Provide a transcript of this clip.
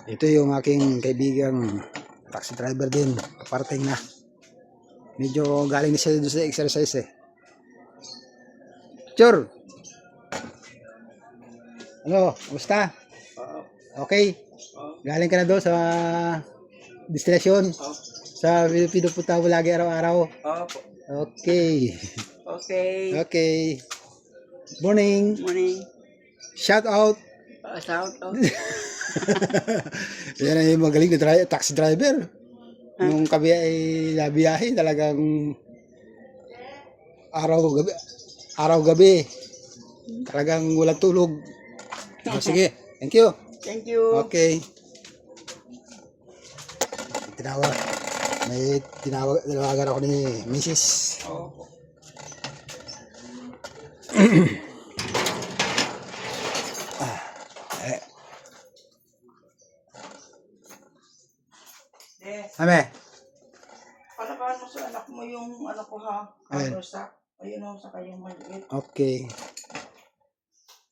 Ito yung aking kaibigang taxi driver din. Parating na. Medyo galing na siya doon sa exercise eh. Chur! Ano? Kamusta? Okay? Galing ka na doon sa destinasyon? Sa pinupunta mo lagi araw-araw? Opo. Okay. Okay. Okay. Morning. Morning. Shout out. Shout out. Yan ay magaling na taxi driver. Nung kami ay nabiyahe, talagang araw-gabi. Talagang walang tulog. Oh, sige, thank you. Thank you. Okay. Tinawagan ako ni Mrs. Opo. Ame. Palabahan mo sa anak mo yung ano ko ha. Ayun. Ayun o, saka yung maliit. Okay.